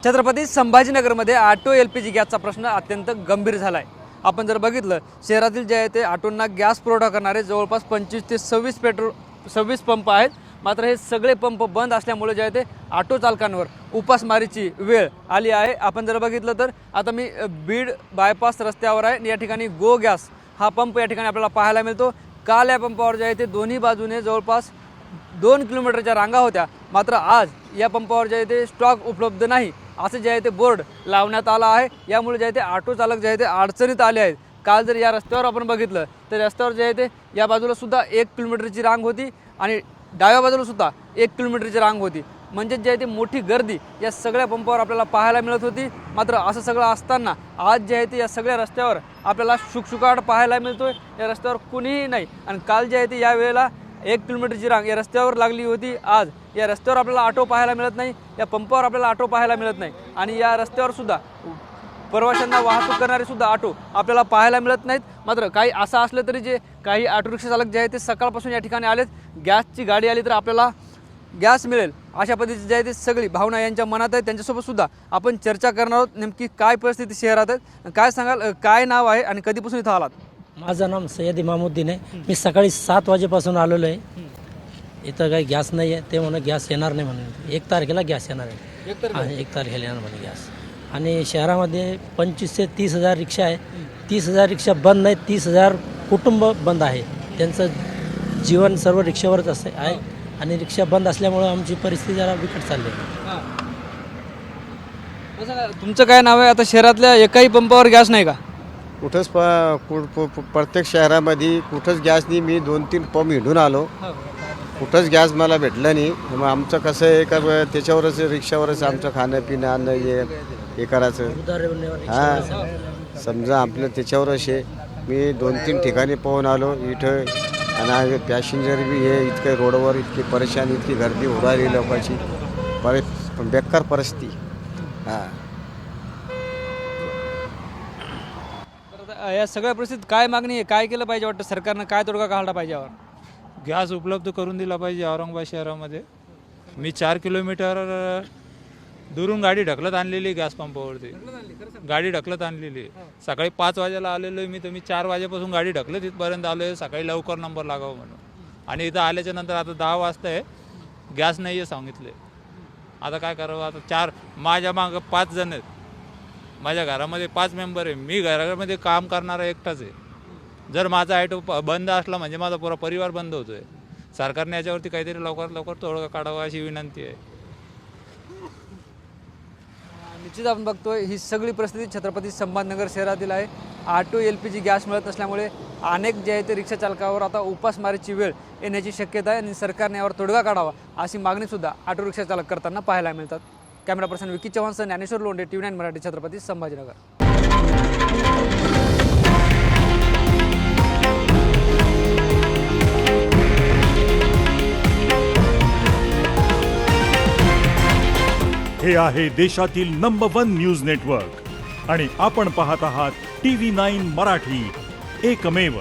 Chhatrapati संभाजीनगरमध्ये auto LPG गॅसचा प्रश्न अत्यंत गंभीर झाला आहे। आपण जर बघितलं शहरातील जे आहे ते ऑटोंना गॅस पुरवठा करणारे जवळपास 25 ते 26 पंप आहेत। मात्र हे सगळे पंप बंद असल्यामुळे जे आहे ते ऑटो चालकांवर उपासमारीची वेळ आली आहे। आपण जर बघितलं तर आता मी बीड बायपास रस्त्यावर आहे। या ठिकाणी गो गॅस हा पंप या ठिकाणी आपल्याला पाहायला मिळतो। काल या पंपावर जे आहे ते दोन्ही बाजूने जवळपास 2 किलोमीटरच्या रांगा होत्या। मात्र आज या पंपावर जे आहे ते स्टॉक उपलब्ध नाही असे जे आहे ते बोर्ड लावण्यात आला आहे। यामुळे जे आहे ते ऑटो चालक जे आहे ते अडचणीत आले आहेत। काल जर या रस्त्यावर आपण बघितलं तर रस्त्यावर जे आहे ते या बाजूला सुद्धा 1 किलोमीटरची रांग होती आणि डाव्या बाजूला सुद्धा 1 किलोमीटरची रांग होती। म्हणजे जे आहे ते मोठी गर्दी या सगळ्या पंपावर आपल्याला पाहायला मिळत होती। मात्र असं सगळं असताना आज जे आहे ते या सगळ्या रस्त्यावर आपल्याला शुकशुकाट पाहायला मिळतोय। या रस्त्यावर कुणीही नाही आणि काल जे आहे ते या वेळेला 1 किलोमीटरची रांग या रस्त्यावर लागली होती। आज या रस्त्यावर आपल्याला ऑटो पाहायला मिळत नाही, या पंपावर आपल्याला ऑटो पाहायला मिळत नाही आणि या रस्त्यावर सुद्धा प्रवाशांना वाहतूक करणारे सुद्धा ऑटो आपल्याला पाहायला मिळत नाहीत। मात्र काही असं असलं तरी जे काही ऑटो रिक्षा चालक जे आहे ते सकाळपासून या ठिकाणी आलेत। गॅसची गाडी आली तर आपल्याला गॅस मिळेल अशा पद्धतीची जे आहे ते सगळी भावना यांच्या मनात आहे। त्यांच्यासोबत सुद्धा आपण चर्चा करणार आहोत। नेमकी काय परिस्थिती शहरात आहे, काय सांगाल, काय नाव आहे आणि कधीपासून इथं आलात? माझं नाम सय्यद इमामुद्दीन आहे। मी सकाळी 7 वाजेपासून आलेलो आहे। इथं काही गॅस नाही आहे, ते म्हणून गॅस येणार नाही म्हणून 1 तारखेला गॅस येणार आहे। 1 तारखेला येणार म्हणे गॅस। आणि शहरामध्ये 25 ते 30 हजार रिक्षा आहे। 30 हजार रिक्षा बंद नाही, 30 हजार कुटुंब बंद आहे। त्यांचं जीवन सर्व रिक्षावरच असते आहे आणि रिक्षा बंद असल्यामुळं आमची परिस्थिती जरा बिकट चालली आहे। तुमचं काय नाव आहे? आता शहरातल्या एकाही पंपावर गॅस नाही का? कुठंच प्रत्येक शहरामध्ये कुठंच गॅस नाही। मी 2-3 पंप हिंडून आलो, कुठंच गॅस मला भेटलं नाही। मग आमचं कसं आहे का त्याच्यावरच रिक्षावरच आमचं खाणं पिणं आणणं हे करायचं। हां, समजा आपलं त्याच्यावरच आहे। मी 2-3 ठिकाणी पाहून आलो इथं आणि पॅसेंजर बी हे इतकं रोडवर इतकी परेशान, इतकी गर्दी उडाली लोकांची, बेकार परिस्थिती। हां, या सगळ्या परिस्थितीत काय मागणी आहे, काय केलं पाहिजे वाटतं सरकारनं, काय तोडगा काढला पाहिजे यावर? गॅस उपलब्ध करून दिला पाहिजे औरंगाबाद शहरामध्ये। मी 4 किलोमीटर दुरून गाडी ढकलत आणलेली गॅस पंपावरती, गाडी ढकलत आणलेली। सकाळी 5 वाजेला आलेलो आहे मी, तर मी 4 वाजेपासून गाडी ढकलत इथपर्यंत आलो आहे सकाळी लवकर नंबर लागावं म्हणून। आणि इथं आल्याच्या नंतर आता 10 वाजता आहे, गॅस नाही आहे सांगितले। आता काय करावं? आता माझ्या मागं 5 जण आहेत, माझ्या घरामध्ये 5 मेंबर आहे। मी घरामध्ये काम करणारा एकटाच आहे। जर माझा ऑटो बंद असला म्हणजे माझा पुरा परिवार बंद होतो आहे। सरकारने याच्यावरती काहीतरी लवकरात लवकर तोडगा काढावा अशी विनंती आहे। निश्चित आपण बघतोय ही सगळी परिस्थिती छत्रपती संभाजीनगर शहरातील आहे। ऑटो LPG गॅस मिळत नसल्यामुळे अनेक जे आहे ते रिक्षा चालकावर आता उपासमारीची वेळ येण्याची शक्यता आहे आणि सरकारने यावर तोडगा काढावा अशी मागणीसुद्धा ऑटो रिक्षा चालक करताना पाहायला मिळतात। कॅमेरा पर्सन विकी चव्हाणसह ज्ञानेश्वर लोंढे, TV9 मराठी, छत्रपती संभाजीनगर। हे आहे देशातील नंबर 1 न्यूज नेटवर्क आणि आपण पाहत आहात TV9 मराठी, एकमेव।